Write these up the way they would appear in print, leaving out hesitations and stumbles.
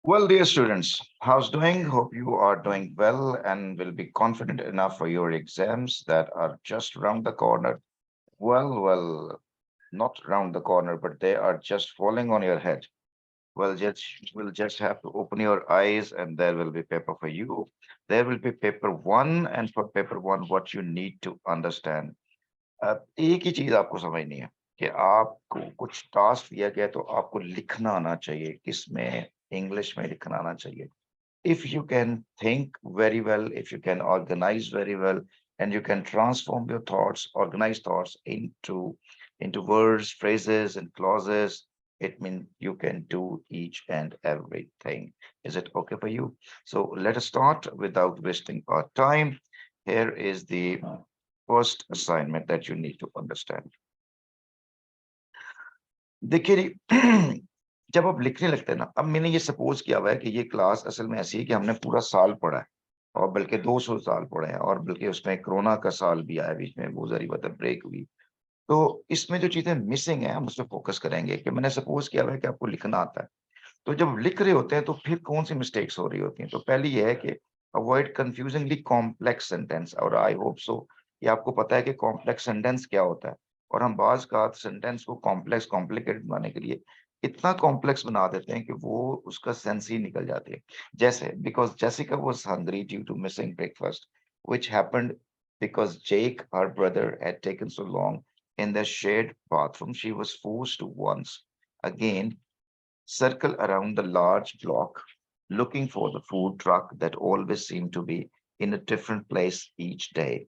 Well, dear students, how's doing? Hope you are doing well and will be confident enough for your exams that are just around the corner. Well, not around the corner, but they are just falling on your head. Well, just will just have to open your eyes and there will be paper for you. There will be paper one, and for paper one, what you need to understand. एक ही चीज आपको समझनी है कि आपको कुछ task दिया गया है, तो आपको लिखना आना चाहिए, किसमें इंग्लिश में लिखना आना चाहिए. If you can think very well, if you can organize very well, and you can transform your thoughts, organize thoughts into words, phrases, and clauses, it means you can do each and everything. Is it okay for you? So let us start without wasting our time. Here is the first assignment that you need to understand. देखिए जी, जब आप लिखने लगते हैं ना, अब मैंने ये सपोज किया हुआ है कि ये क्लास असल में ऐसी है कि हमने पूरा साल पढ़ा है और बल्कि 200 साल पढ़े हैं, और बल्कि उसमें कोरोना का साल भी आया बीच में, वो जरी मतलब ब्रेक हुई. तो इसमें जो चीजें मिसिंग है हम उस पर फोकस करेंगे कि मैंने सपोज किया हुआ है कि आपको लिखना आता है. तो जब लिख रहे होते हैं तो फिर कौन सी मिस्टेक्स हो रही होती हैं. तो पहली ये है कि अवॉइड कंफ्यूजिंगली कॉम्प्लेक्स सेंटेंस. और आई होप सो ये आपको पता है कि कॉम्प्लेक्स सेंटेंस क्या होता है. और हम बाज का सेंटेंस को कॉम्प्लेक्स कॉम्प्लिकेटेड बनाने के लिए इतना कॉम्प्लेक्स बना देते हैं कि वो उसका सेंस ही निकल जाती है. जैसे because Jessica was hungry due to missing breakfast which happened because Jake, her brother, had taken so long in the shared bathroom, she was forced to once again circle around the large block, looking for the food truck that always seemed to be in a different place each day.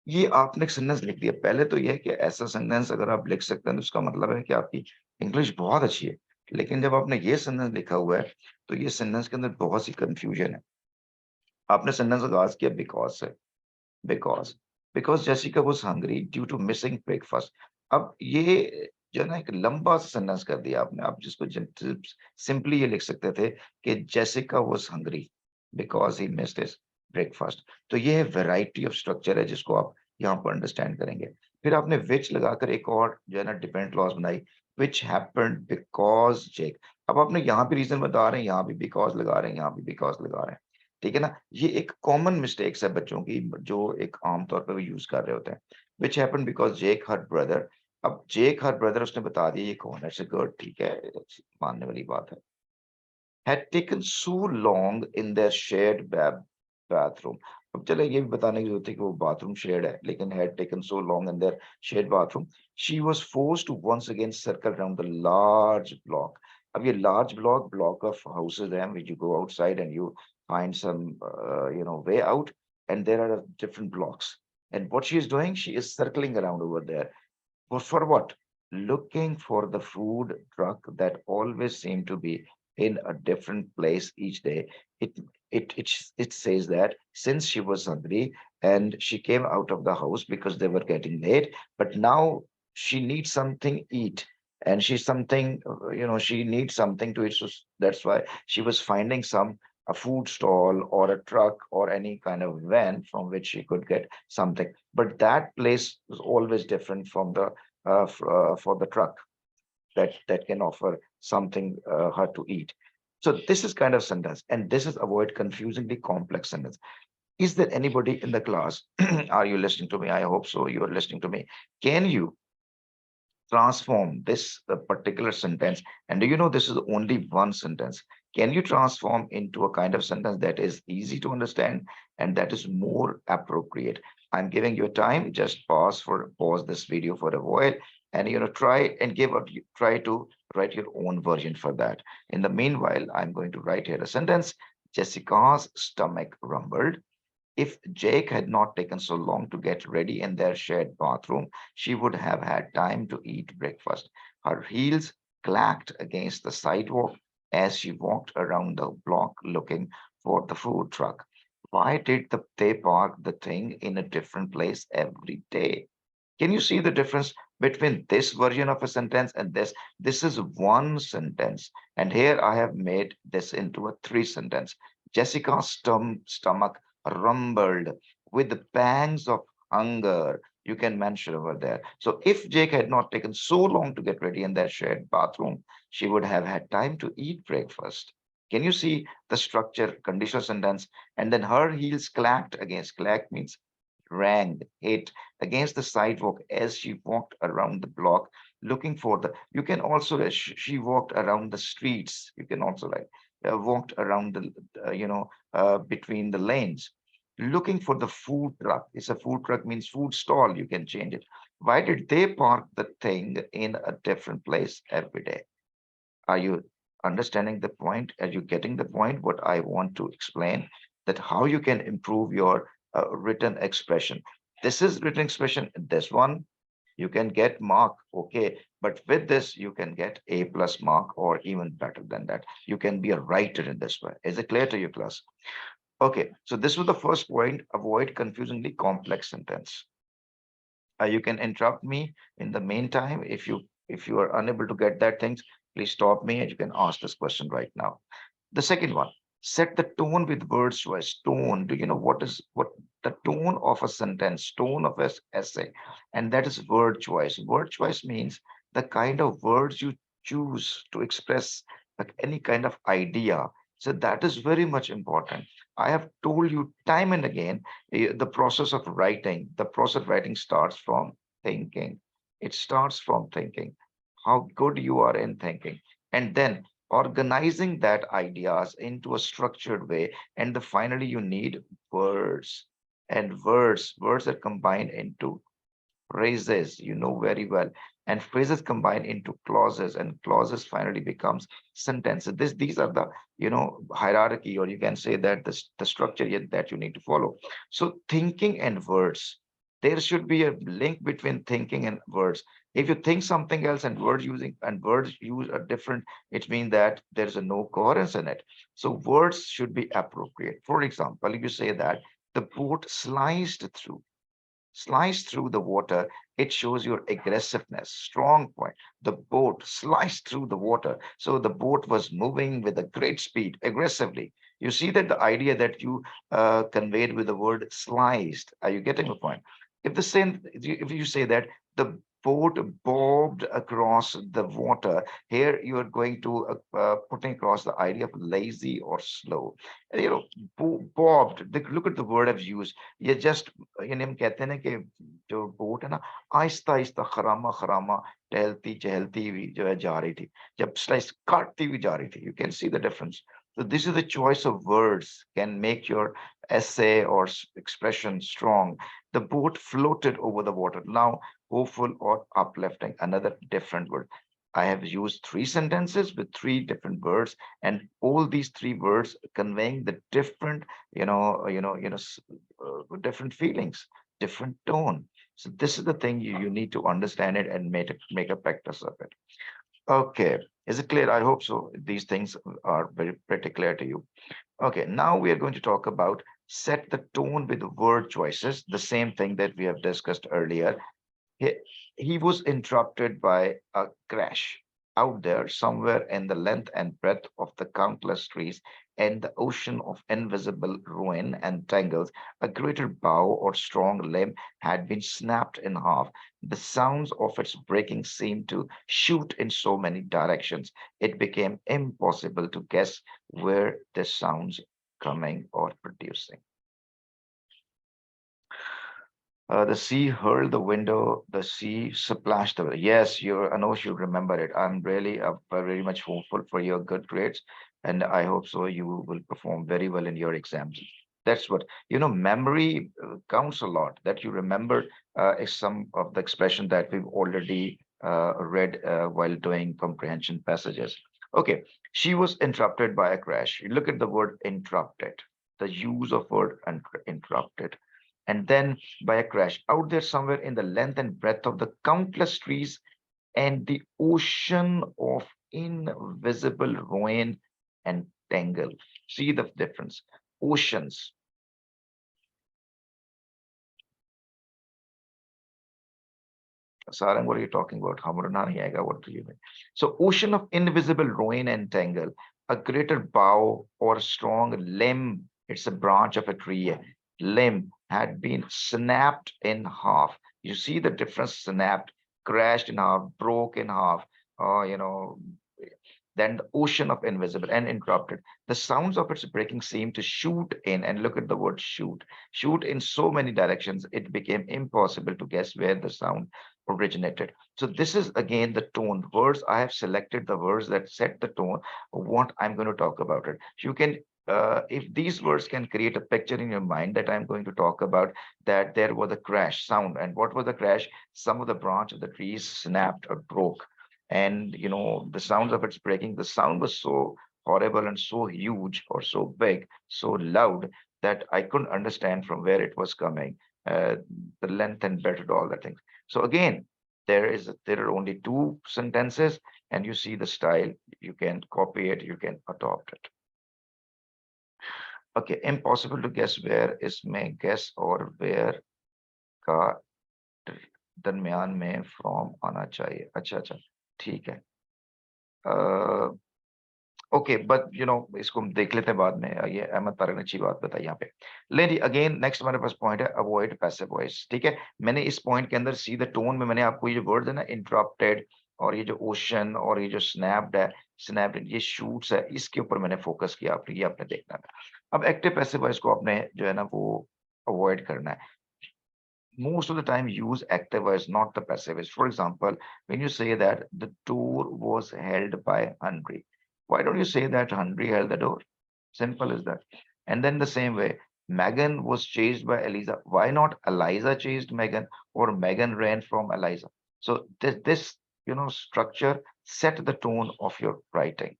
ये आपने एक sentence लिख दिया. पहले तो ये है कि ऐसा सेंटेंस अगर आप लिख सकते हैं तो उसका मतलब है कि आपकी इंग्लिश बहुत अच्छी है. लेकिन जब आपने ये सेंटेंस लिखा हुआ है तो ये सेंटेंस के अंदर बहुत सी कंफ्यूजन है. आपने सेंटेंस आगाज किया बिकॉज से. Because because Jessica was hungry due to missing breakfast. अब ये जो है ना एक लंबा सेंटेंस कर दिया आपने. आप जिसको सिंपली ये लिख सकते थे कि Jessica was hungry because he missed his breakfast. तो ये है वैरायटी ऑफ स्ट्रक्चर है जिसको आप यहाँ पर अंडरस्टैंड करेंगे. फिर आपने विच लगाकर एक और जो है ना डिपेंडेंट क्लॉज बनाई, विच हैपेंड बिकॉज जेक. अब आपने यहाँ भी रीजन बता रहे हैं, यहाँ भी बिकॉज लगा रहे हैं, यहाँ भी बिकॉज लगा रहे हैं. ठीक है ना. ये एक कॉमन मिस्टेक्स है बच्चों की जो एक आम तौर पे वो यूज कर रहे होते हैं. Which happened because Jake her brother. अब जेक हर ब्रदर उसने बता दिया ये कौन है. इट्स गुड, ठीक है, मानने वाली बात है. had taken so long in their shared bathroom. अब चले ये भी बताने की जरूरत है कि वो बाथरूम शेयर्ड है, लेकिन had taken so long in their shared bathroom, she was forced to once again circle around the large block. अब ये large block of houses हैं which you go outside and you find some way out, and there are different blocks. And what she is doing, she is circling around over there. For what? Looking for the food truck that always seemed to be in a different place each day. It it says that since she was hungry and she came out of the house because they were getting late, but now she needs something eat, and she's something she needs something to eat. So that's why she was finding a food stall or a truck or any kind of van from which she could get something. But that place was always different from the for the truck that can offer something her to eat. So this is kind of sentence, and this is avoid confusingly complex sentence. Is there anybody in the class? Are you listening to me? I hope so. You are listening to me. Can you transform this particular sentence? And do you know this is only one sentence? Can you transform into a kind of sentence that is easy to understand and that is more appropriate? I'm giving you time. Just pause this video for a while, and try and try to write your own version for that. In the meanwhile, I'm going to write here a sentence. Jessica's stomach rumbled. If Jake had not taken so long to get ready in their shared bathroom, she would have had time to eat breakfast. Her heels clacked against the sidewalk as she walked around the block looking for the food truck. Why did they park the thing in a different place every day? Can you see the difference between this version of a sentence and this? This is one sentence, and here I have made this into a three sentence. Jessica's stomach rumbled with the pangs of hunger. You can mention over there. So if Jake had not taken so long to get ready in their shared bathroom, she would have had time to eat breakfast. Can you see the structure, conditional sentence? And then her heels clacked against. Clack means rang, hit against the sidewalk as she walked around the block looking for the. You can also she walked around the streets. You can also like walked around the between the lanes looking for the food truck. It's a food truck means food stall. You can change it. Why did they park the thing in a different place every day? Are you understanding the point? Are you getting the point? What I want to explain that how you can improve your written expression. This is written expression. This one you can get mark, okay, but with this you can get A plus mark or even better than that. You can be a writer in this way. Is it clear to you, class? Okay, so this was the first point. Avoid confusingly complex sentence. You can interrupt me in the meantime. If you are unable to get that things, please stop me and you can ask this question right now. The second one, set the tone with words choice. Tone, do you know what the tone of a sentence, tone of an essay? And that is word choice. Word choice means the kind of words you choose to express like any kind of idea. So that is very much important. I have told you time and again, the process of writing, the process of writing starts from thinking. It starts from thinking, how good you are in thinking. And then organizing that ideas into a structured way, and finally you need words, and words are combined into phrases, you know very well, and phrases combine into clauses, and clauses finally becomes sentences. These are the hierarchy, or you can say that the structure that you need to follow. So thinking and words, there should be a link between thinking and words. If you think something else and words use are different, it means that there's a no coherence in it. So words should be appropriate. For example, if you say that the boat sliced through the water, it shows your aggressiveness. Strong point. The boat sliced through the water. So the boat was moving with a great speed, aggressively. You see that the idea that you conveyed with the word sliced. Are you getting the point? If you say that the boat bobbed across the water, here you are going to putting across the idea of lazy or slow. You know, bobbed. Look at the word I've used. ये just यानी हम कहते हैं ना कि जो boat है ना आहिस्ता आहिस्ता खरामा खरामा टहलती चहलती हुई जो है जा रही थी जब स्लाइस काटती हुई जा रही थी. You can see the difference. So this is the choice of words can make your essay or expression strong. The boat floated over the water. Now hopeful or uplifting, another different word. I have used three sentences with three different words, and all these three words conveying the different, different feelings, different tone. So this is the thing you need to understand it and make a practice of it. Okay, is it clear? I hope so. These things are very pretty clear to you. Okay, now we are going to talk about set the tone with word choices, the same thing that we have discussed earlier. He, he was interrupted by a crash out there somewhere in the length and breadth of the countless trees and the ocean of invisible ruin and tangles. A greater bough or strong limb had been snapped in half. The sounds of its breaking seemed to shoot in so many directions. It became impossible to guess where the sounds coming or producing. The sea hurled the window, the sea splashed away. Yes, I know you remember it. I'm really very much hopeful for your good grades, and I hope so you will perform very well in your exams. That's what, memory counts a lot, that you remember is some of the expression that we've already read while doing comprehension passages. Okay, she was interrupted by a crash. You look at the word interrupted, the use of word interrupted, and then by a crash out there somewhere in the length and breadth of the countless trees and the ocean of invisible ruin and tangle. See the difference. Oceans. Sarang, what are you talking about? What do you mean? So, ocean of invisible ruin and tangle, a greater bough or strong limb, it's a branch of a tree, limb had been snapped in half. You see the difference? Snapped, crashed in half, broke in half, or, then the ocean of invisible and interrupted. The sounds of its breaking seemed to shoot in, and look at the word shoot in so many directions, it became impossible to guess where the sound originated. So this is again the tone. Words, I have selected the words that set the tone of what I'm going to talk about it. You can if these words can create a picture in your mind that I'm going to talk about, that there was a crash sound. And what was the crash? Some of the branch of the trees snapped or broke. And the sounds of its breaking, the sound was so horrible and so huge or so big, so loud, that I couldn't understand from where it was coming, uh, the length and breadth and all that things. So again, there are only two sentences, and you see the style. You can copy it, you can adopt it. Okay, impossible to guess where, इसमें guess और where का दरमियान में from आना चाहिए. अच्छा अच्छा, ठीक है. ओके, बट इसको हम देख लेते हैं बाद में. ये अहमद तारक ने अच्छी बात बताई यहाँ पे. ले ली अगेन, नेक्स्ट हमारे पास पॉइंट है अवॉइड पैसिव वॉइस. ठीक है, मैंने इस पॉइंट के अंदर सी द टोन में मैंने आपको ये जो वर्ड है ना, इंटरप्टेड, और ये जो ओशन, और ये जो स्नैप्ड है, स्नैप्ड, ये शूट्स है, इसके ऊपर मैंने फोकस किया. आपने ये आपने देखना है. अब एक्टिव पैसिव वॉइस को आपने जो है ना वो अवॉइड करना है. Most of the time use active voice, not the passive voice. For example, when you say that the door was held by Henry, why don't you say that Henry held the door? Simple as that. And then the same way, Megan was chased by Eliza. Why not Eliza chased Megan, or Megan ran from Eliza? So this structure set the tone of your writing.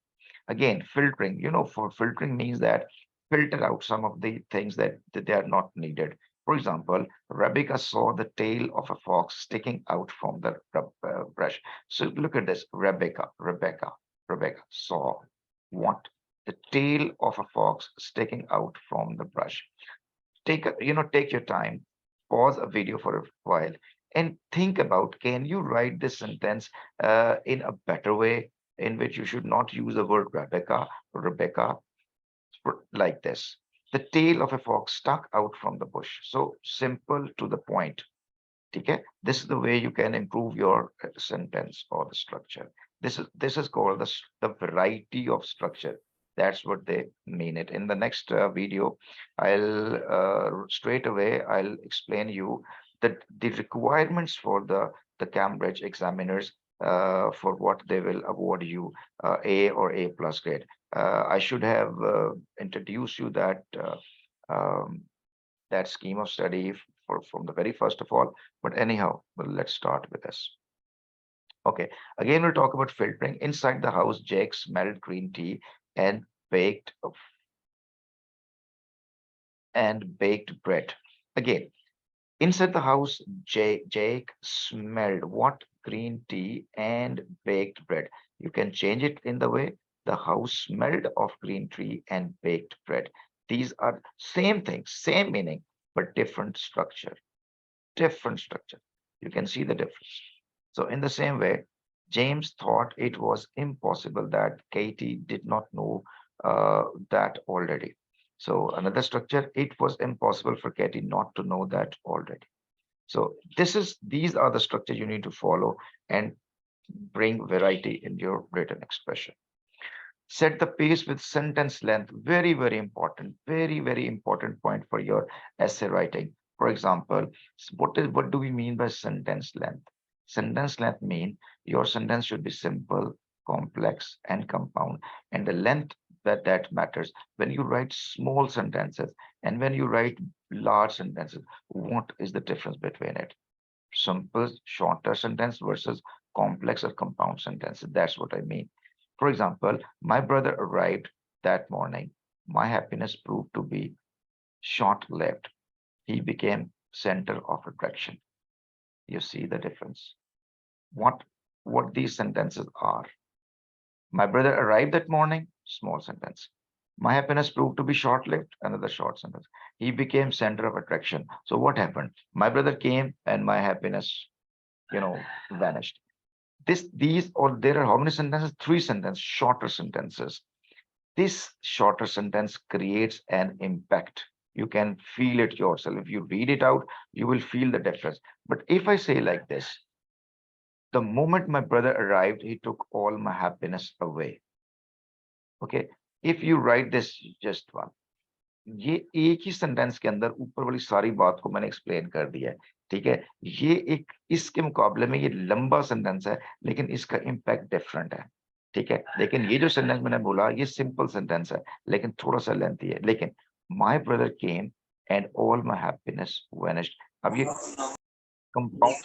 Again, filtering, for filtering means that filter out some of the things that they are not needed. For example, Rebecca saw the tail of a fox sticking out from the brush. So look at this. Rebecca saw what? The tail of a fox sticking out from the brush. Take your time, pause a video for a while, and think about, can you write this sentence in a better way, in which you should not use the word Rebecca, like this. The tail of a fox stuck out from the bush. So simple, to the point. Okay, this is the way you can improve your sentence or the structure. This is called the variety of structure. That's what they mean it. In the next video, I'll straight away I'll explain you that the requirements for the Cambridge examiners, for what they will award you, A or A plus grade. I should have introduced you that scheme of study from the very first of all. But anyhow, well, let's start with this. Okay, again, we'll talk about filtering. Inside the house, Jake smelled green tea and baked bread. Again, inside the house, Jake smelled what? Green tea and baked bread. You can change it in the way the house smelled of green tea and baked bread. These are same things, same meaning, but different structure. Different structure. You can see the difference. So in the same way, James thought it was impossible that Katie did not know that already. So another structure, it was impossible for Katie not to know that already. So these are the structures you need to follow and bring variety in your written expression. Set the pace with sentence length. Very, very important. Very, very important point for your essay writing. For example, what do we mean by sentence length? Sentence length mean your sentence should be simple, complex, and compound. And the length that matters. When you write small sentences and when you write large sentences, what is the difference between it? Simple, shorter sentence versus complex or compound sentences. That's what I mean. For example, my brother arrived that morning. My happiness proved to be short-lived. He became center of attraction. You see the difference. What these sentences are. My brother arrived that morning, small sentence. My happiness proved to be short-lived, another short sentence. He became center of attraction. So what happened? My brother came and my happiness, vanished. There are how many sentences? 3 sentences, shorter sentences. This shorter sentence creates an impact. You can feel it yourself. If you read it out, you will feel the difference. But if I say like this, the moment my brother arrived, he took all my happiness away. Okay, if you write this just one, ये एक ही sentence के अंदर ऊपर वाली सारी बात को मैंने एक्सप्लेन कर दिया है, ठीक है? ये एक इसके मुकाबले में ये लंबा सेंटेंस है, लेकिन इसका इम्पैक्ट डिफरेंट है, ठीक है? लेकिन ये जो सेंटेंस मैंने बोला ये सिंपल सेंटेंस है, लेकिन थोड़ा-सा लेंथी है। लेकिन my brother came and all my happiness vanished. अब ये कंपाउंड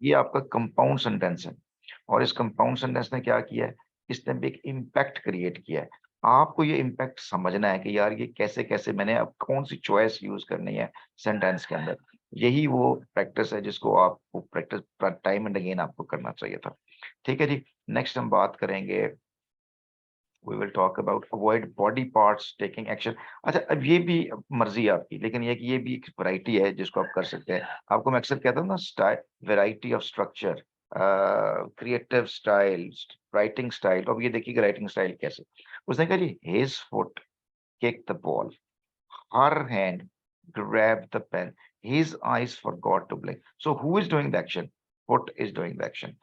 ये आपका कंपाउंड सेंटेंस है और इस कंपाउंड सेंटेंस ने क्या किया है, इसने भी एक इम्पैक्ट क्रिएट किया है। आपको ये इम्पैक्ट समझना है कि यार ये कैसे-कैसे मैंने अब कौन-सी चॉइस यूज़ करनी है सेंटेंस के अंदर। यही वो प्रैक्टिस है जिसको आपको प्रैक्टिस टाइम एंड अगेन आपको करना चाहिए था। ठीक है जी, नेक्स्ट हम बात करेंगे, we will talk about avoid body parts taking action. अच्छा, अब ये भी मर्जी है आपकी, लेकिन ये कि ये भी एक वैरायटी है जिसको आप कर सकते हैं। आपको मैं अक्सर कहता हूँ ना, style, variety of structure, creative style, writing style. तो अब ये देखिए राइटिंग स्टाइल कैसे, उसने कहा जी, his foot kick the ball, her hand grabbed the pen, his eyes forgot to blink. So who is doing the action? Foot is doing the action,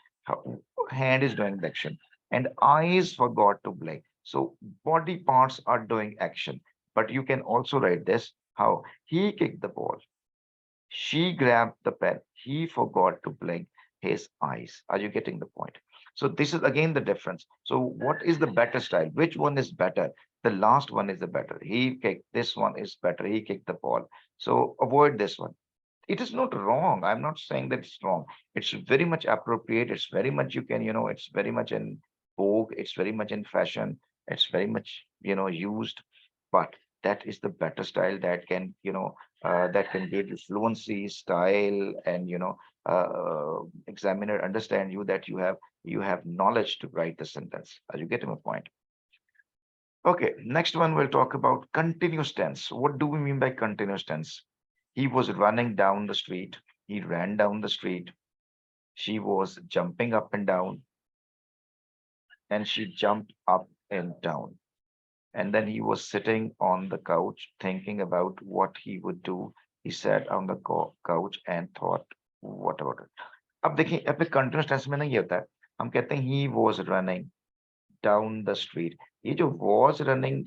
hand is doing the action, and eyes forgot to blink. So body parts are doing action. But you can also write this how: he kicked the ball, she grabbed the pen. He forgot to blink his eyes. Are you getting the point? So this is again the difference. So what is the better style? Which one is better? The last one is the better. He kicked. This one is better. He kicked the ball. So avoid this one. It is not wrong. I'm not saying that it's wrong. It's very much appropriate. It's very much, you can, it's very much in vogue. It's very much in fashion. It's very much, used. But that is the better style that can, that can give you fluency, style, and, examiner understand you that you have knowledge to write the sentence. Are you getting my point? Okay, next one we'll talk about continuous tense. What do we mean by continuous tense? He was running down the street. He ran down the street. She was jumping up and down, and she jumped up and down. And then he was sitting on the couch thinking about what he would do. He sat on the couch and thought, what about it? अब देखिए, अब continuous tense में नहीं होता है, हम कहते हैं he was running down the street. ये जो was running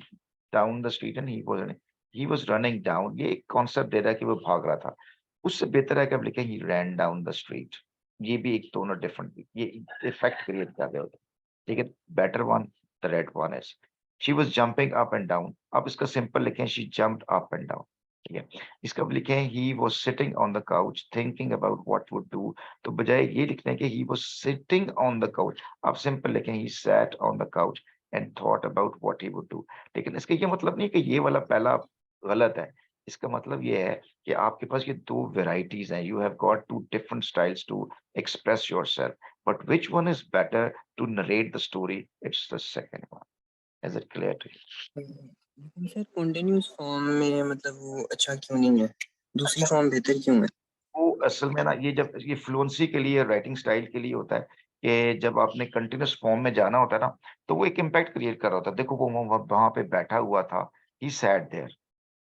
down the street and he was running down, ये एक कॉन्सेप्ट दे रहा है कि वो भाग रहा था। उससे बेहतर है कि आप लिखें he ran down the street। ये भी एक दोनों डिफरेंट, ये इफेक्ट क्रिएट कर रहे होते हैं। ठीक है, better one, the red one is she was jumping up and down. आप इसका सिंपल लिखें she jumped up and down. ठीक है, इसका अब लिखें he was sitting on the couch thinking about what would do. तो बजाय ये लिखने के he was sitting on the couch, आप सिंपल लिखें he sat on the couch and thought about what he would do. लेकिन इसका ये मतलब नहीं कि ये वाला पहला गलत है। इसका मतलब ये है कि आपके पास ये दो वेराइटीज हैं, you have got two different styles to express yourself. But which one is better to narrate the story? It's the second one. Is it clear to you? लेकिन सर कंटिन्यूअस फॉर्म में मतलब वो अच्छा क्यों नहीं है? दूसरी फॉर्म बेहतर क्यों है? वो असल में ना, ये जब ये फ्लुएंसी के लिए, राइटिंग स्टाइल के लिए होता है कि जब आपने कंटिन्यूअस फॉर्म में जाना होता है ना, तो वो एक इम्पैक्ट क्रिएट कर रहा होता है। देखो वो वहाँ पे बैठा हुआ था, ही सैट देयर।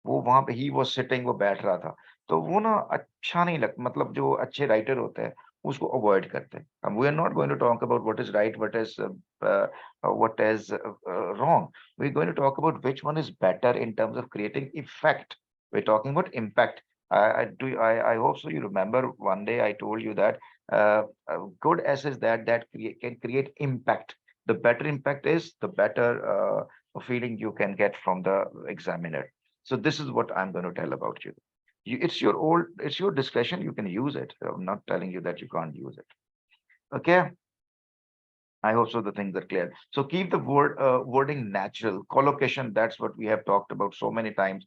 वो वहाँ पे ही वाज़ सिटिंग, वो बैठ रहा था। तो वो ना अच्छा नहीं लग, मतलब जो अच्छे राइटर होते हैं, उसको अवॉइड करते हैं। We are not going to talk about what is right, what is wrong. We are going to talk about which one is better in terms of creating effect. We are talking about impact. I hope so you remember one day I told you that good essays that can create impact. The better impact is, the better feeling you can get from the examiner. So this is what I'm going to tell about you. It's your discretion. You can use it. I'm not telling you that you can't use it. Okay. I hope so the things are clear. So keep the wording natural. Collocation, that's what we have talked about so many times.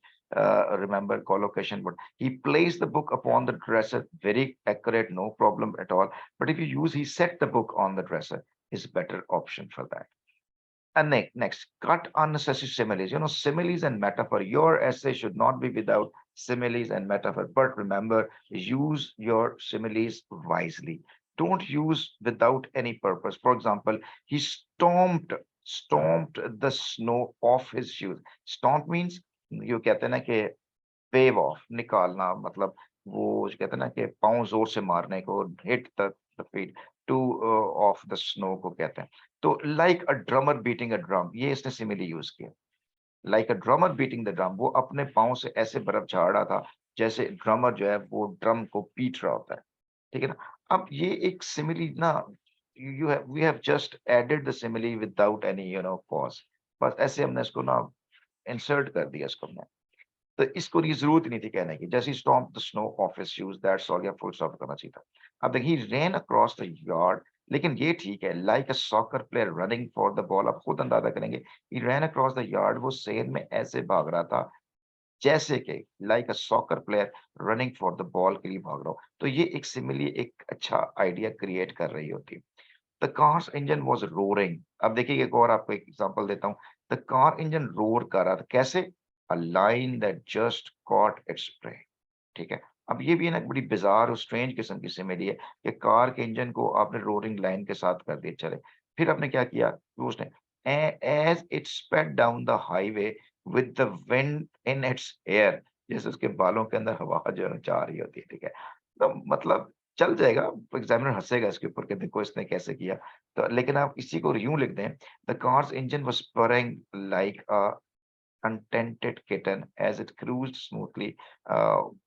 Remember collocation, but he placed the book upon the dresser. Very accurate, no problem at all. But if you use he set the book on the dresser, is better option for that. And next, cut unnecessary similes. Similes and metaphor. Your essay should not be without similes and metaphor. But remember, use your similes wisely. Don't use without any purpose. For example, he stomped the snow off his shoes. Stomp means you कहते हैं ना कि wave off, निकालना, मतलब वो कहते हैं ना कि पाँव जोर से मारने को, hit the feet. Two of the snow को कहते हैं। तो like a drummer beating a drum, ये इसने सिमिली यूज किया। Like a drummer beating the drum, वो अपने पाँव से ऐसे बर्फ झाड़ रहा था जैसे ड्रमर जो है वो ड्रम को पीट रहा होता है। ठीक है ना? अब ये एक सिमिली ना, you have we have just added the simile without any pause. बस ऐसे हमने इसको ना इंसर्ट कर दिया इसको हमने। तो इसको ये ज़रूरत ही नहीं थी कहने की। जैसे ही stomp the snow off his shoes that's all, या फुल स्टॉप करना चाहिए था। अब देखिए he ran across the yard, लेकिन ये ठीक है, like a soccer player running for the ball, आप खुद अंदाज़ा करेंगे। He ran across the yard, वो सेन में ऐसे भाग रहा था जैसे कि like a soccer player running for the ball के लिए भाग रहा हो। तो ये एक सिमिली एक अच्छा आइडिया क्रिएट कर रही होती है। The cars engine was roaring, अब देखिए एक और आपको एक एग्जांपल देता हूँ। द कार इंजन रोर कर रहा था, कैसे? A line that just cot its prey. ठीक है? अब ये भी है ना, एक बड़ी बिज़ार और स्ट्रेंज किस्म की सिमिली है कि कार के इंजन को आपने रोरिंग लाइन के साथ कर दिया चले। फिर आपने क्या किया कि उसने as it sped down the highway with the wind in its air, जैसे उसके बालों के अंदर हवा जो है जा रही होती है। ठीक है? तो मतलब चल जाएगा, एग्जामिनर हँसेगा इसके ऊपर कि देखो इसने कैसे किया। तो लेकिन आप इसी को यूँ लिख दें, the cars engine was purring like a contented kitten as it cruised smoothly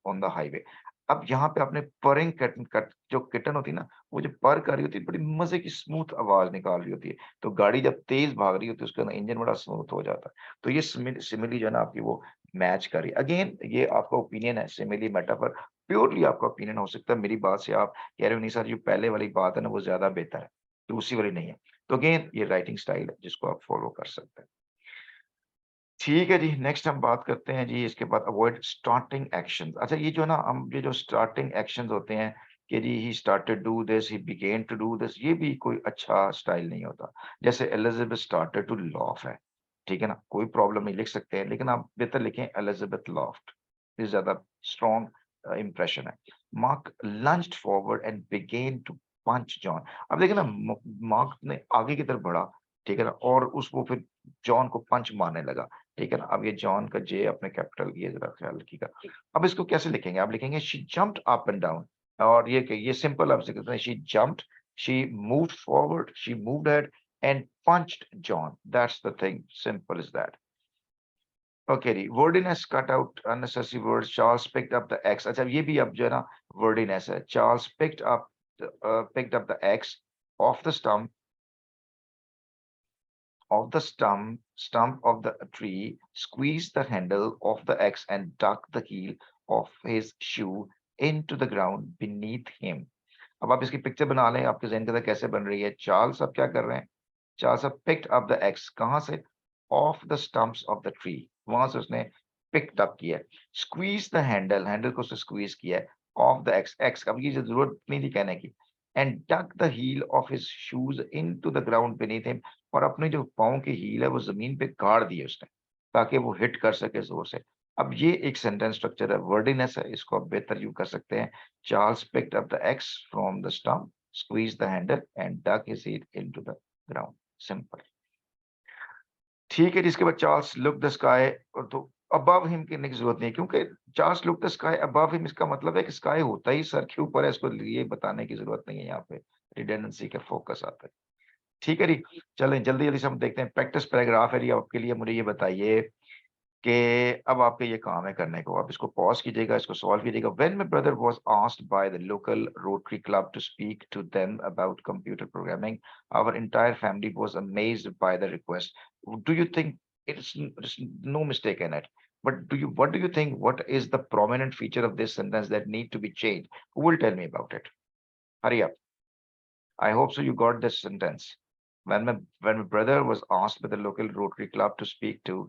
on the highway। अब यहाँ पे आपने purring kitten कट जो किटन होती है ना, वो जो पर कर रही होती है, बड़ी मज़े की स्मूथ आवाज़ निकाल रही होती है। तो गाड़ी जब तेज़ भाग रही होती है, उसका ना इंजन बड़ा स्मूथ हो जाता है। तो ये सिमिली जो है ना आपकी वो मैच कर रही है। अगेन ये आपका ओपिनियन है, सिमिली मेटाफर प्योरली आपका ओपिनियन हो सकता है। मेरी बात से आप कह रहे हो नहीं सर, जो पहले वाली बात है ना वो ज़्यादा बेहतर है, दूसरी वाली नहीं है। तो अगेन ये राइटिंग स्टाइल है जिसको आप फॉलो कर सकते हैं। ठीक है जी, नेक्स्ट हम बात करते हैं जी इसके बाद अवॉइड स्टार्टिंग एक्शंस। अच्छा ये जो ना हम ये जो स्टार्टिंग एक्शंस होते हैं कि जी he started do this, he began to do this, ये भी कोई अच्छा स्टाइल नहीं होता। जैसे एलिजाबेथ स्टार्टेड टू लाफ है, ठीक है ना? कोई प्रॉब्लम नहीं, लिख सकते हैं, लेकिन आप बेहतर लिखें एलिजाबेथ लाफ्ड, ये ज़्यादा स्ट्रॉन्ग इंप्रेशन है। Mark lunged forward and began to punch John. अब देखिए ना मार्क ने आगे की तरफ बढ़ा, ठीक है ना? और उसको फिर जॉन को पंच मारने लगा। ठीक है ना? अब ये जॉन का जे अपने कैपिटल ये ज़रा ख्याल रखिएगा। अब इसको कैसे लिखेंगे? आप लिखेंगे she jumped up and down, और ये सिंपल आप लिख सकते हैं, she jumped, she moved forward, she moved ahead and punched John. That's the thing, simple as that. Okay जी, wordiness cut out unnecessary words. Charles picked up the axe. अच्छा ये भी अब जो है ना वर्डिनेस है। Charles picked up the axe of the stump of the stump of the tree, squeezed the handle of the axe and dug the heel of his shoe into the ground beneath him। अब आप इसकी picture बना लें, आपके ज़हन के अंदर कैसे बन रही है। चार्ल्स अब क्या कर रहे हैं? चार्ल्स अब पिक्ड अप द एक्स, कहाँ से? Of the stumps of the tree, वहां से उसने पिक्ड अप किया है। स्क्वीज द हैंडल, हैंडल को उसने स्क्वीज किया है। ऑफ द एक्स, एक्स अब ये जरूरत नहीं थी कहने की। And dug the heel of his shoes into the ground beneath him, और अपने जो पाँव की हील है वो जमीन पे गाड़ दी है उसने, ताकि वो हिट कर सके जोर से। अब ये एक सेंटेंस स्ट्रक्चर है, वर्डिनेस है, इसको आप बेहतर यूज कर सकते हैं। Charles picked up the x from the stump, squeezed the handle and dug his heel into the ground। Simple. ठीक है, जिसके बाद चार्ल्स लुक द स्काई, और तो अबव हिम कहने की जरूरत नहीं है, क्योंकि Charles look the sky above him, इसका मतलब है कि स्काई होता ही सर के ऊपर है, इसको ये बताने की जरूरत नहीं है। यहाँ पे रिडंडेंसी का फोकस आता है। ठीक है जी, चलें जल्दी जल्दी से हम देखते हैं प्रैक्टिस पैराग्राफ है जी आपके लिए। मुझे ये बताइए कि अब आपके ये काम है करने को, आप इसको पॉज कीजिएगा, इसको सॉल्व कीजिएगा। When my brother was asked by the local Rotary Club to speak to them about computer programming, our entire family was amazed by the request. Do you think it's no mistake in it, but what do you think, what is the prominent feature of this sentence that need to be changed? Who will tell me about it? Hurry up. I hope so you got this sentence. When my brother was asked by the local Rotary Club to speak to,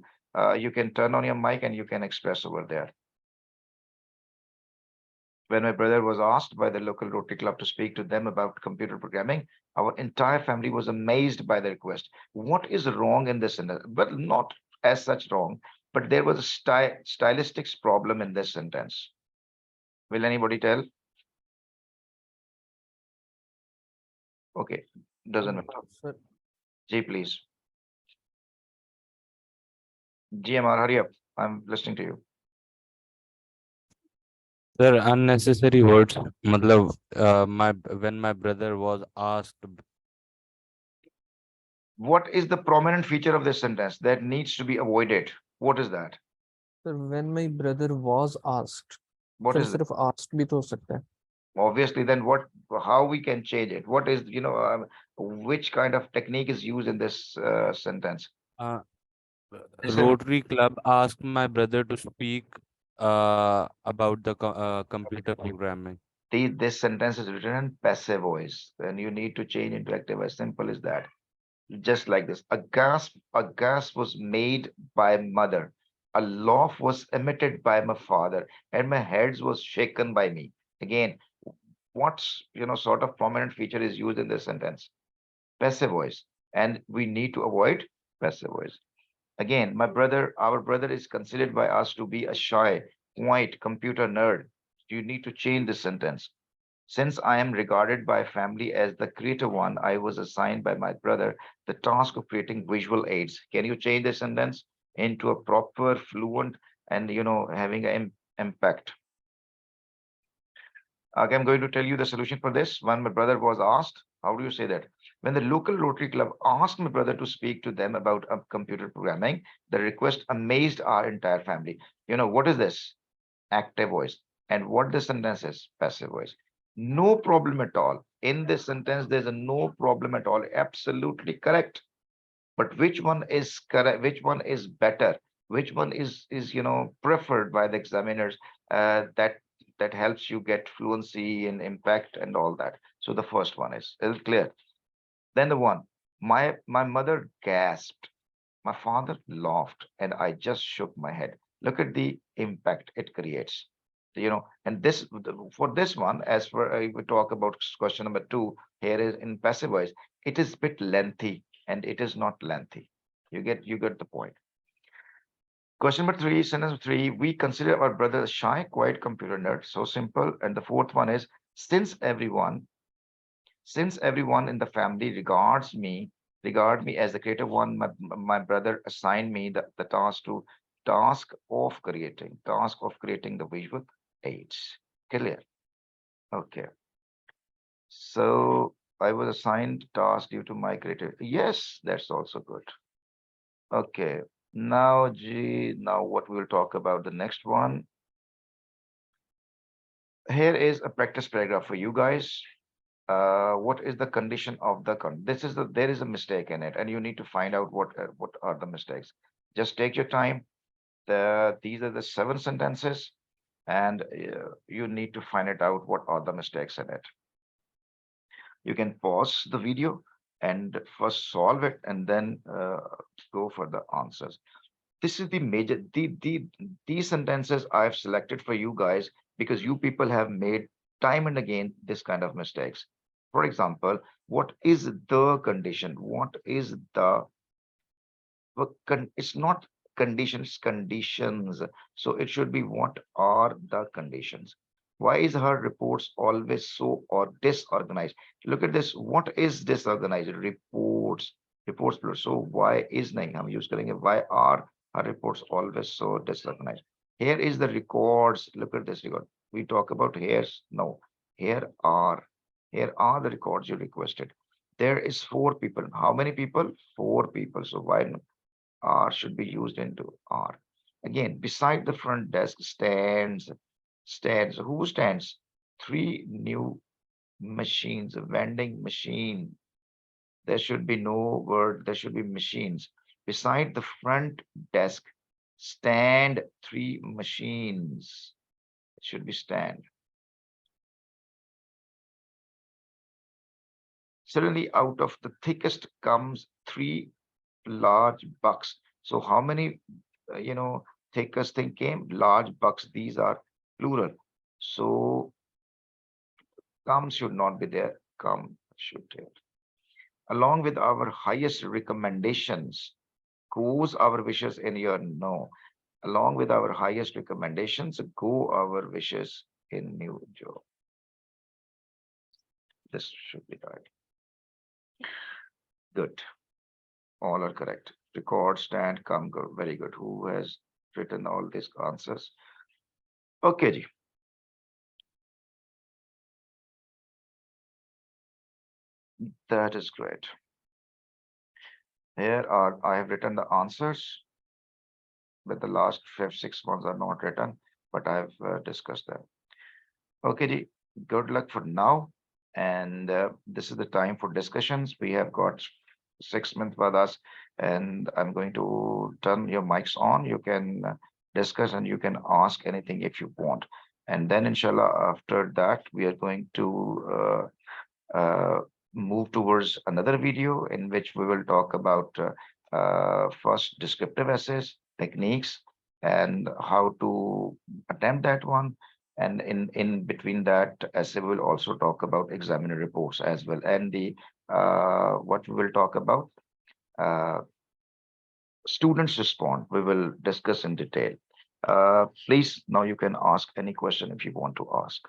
you can turn on your mic and you can express over there. When my brother was asked by the local Rotary Club to speak to them about computer programming, our entire family was amazed by the request. What is wrong in this sentence? Well, not as such wrong, but there was a stylistics problem in this sentence. Will anybody tell? Okay, doesn't matter. Sir, G, please. GMR, hurry up. I'm listening to you. Sir, unnecessary words. मतलब my when my brother was asked. What is the prominent feature of this sentence that needs to be avoided? What is that? Sir, when my brother was asked, What sir is it? सिर्फ asked भी तो हो सकता है. Obviously, then what, how we can change it? What is, which kind of technique is used in this sentence? Uh, Listen, Rotary Club asked my brother to speak about the computer programming. this sentence is written in passive voice, and you need to change into active voice. Simple as that. Just like this. A gasp was made by mother. A laugh was emitted by my father, and my head was shaken by me. Again, what's sort of prominent feature is used in this sentence? Passive voice, and we need to avoid passive voice. Again, our brother is considered by us to be a shy, quiet computer nerd. You need to change this sentence. Since I am regarded by family as the creative one, I was assigned by my brother the task of creating visual aids. Can you change this sentence into a proper, fluent, and having an impact? Okay, I'm going to tell you the solution for this. When my brother was asked, how do you say that? When the local Rotary Club asked my brother to speak to them about computer programming, the request amazed our entire family. What is this? Active voice. And what this sentence is? Passive voice. No problem at all. In this sentence, there's a no problem at all. Absolutely correct. But which one is correct? Which one is better? Which one is preferred by the examiners? That helps you get fluency and impact and all that. So the first one is clear. Then the one, my mother gasped, my father laughed, and I just shook my head. Look at the impact it creates. And this for this one, as for we talk about question number two, here is in passive voice, it is bit lengthy and it is not lengthy. You get the point. Question number three, sentence three, we consider our brother a shy, quiet computer nerd. So simple. And the fourth one is, since everyone since everyone in the family regard me as the creative one, my brother assigned me the task of creating the visual aids. Clear? Okay. So I was assigned task due to my creative. Yes, that's also good. Okay. Now what we'll talk about the next one. Here is a practice paragraph for you guys. What is the condition of the there is a mistake in it, and you need to find out what are the mistakes. Just take your time. These are the 7 sentences, and you need to find it out what are the mistakes in it. You can pause the video and first solve it, and then go for the answers. This is the major these sentences I've selected for you guys because you people have made time and again this kind of mistakes. For example, what is the condition? What is the it's not conditions, conditions. So it should be what are the conditions? Why is her reports always so or disorganized? Look at this. What is disorganized? Reports plural. So why is nahi hum use karenge? Why are her reports always so disorganized? Here is the records. Look at this record. We talk about hairs. No, here are here are the records you requested. There is 4 people. How many people? 4 people. So why R should be used into R. Again, beside the front desk stands. Who stands? 3 new machines, a vending machine. There should be no word, there should be machines. Beside the front desk stand 3 machines. It should be stand. Suddenly, out of the thickest comes 3 large bucks. So how many, thickest thing came? Large bucks. These are plural. So come should not be there. Come should there. Along with our highest recommendations, goes our wishes in your no. Along with our highest recommendations, go our wishes in new job. This should be right. Good. All are correct. Record, stand, come, go. Very good. Who has written all these answers? Okay, ji. That is great. Here I have written the answers, but the last 5-6 ones are not written, but I have discussed them. Okay, Ji, good luck for now. And this is the time for discussions. We have got 6 minutes with us, and I'm going to turn your mics on. You can discuss and you can ask anything if you want. And then, inshallah, after that, we are going to move towards another video in which we will talk about first descriptive essays, techniques, and how to attempt that one. And in between that essay, we will also talk about examiner reports as well. And the what we will talk about, uh, students respond, we will discuss in detail. Please, now you can ask any question if you want to ask.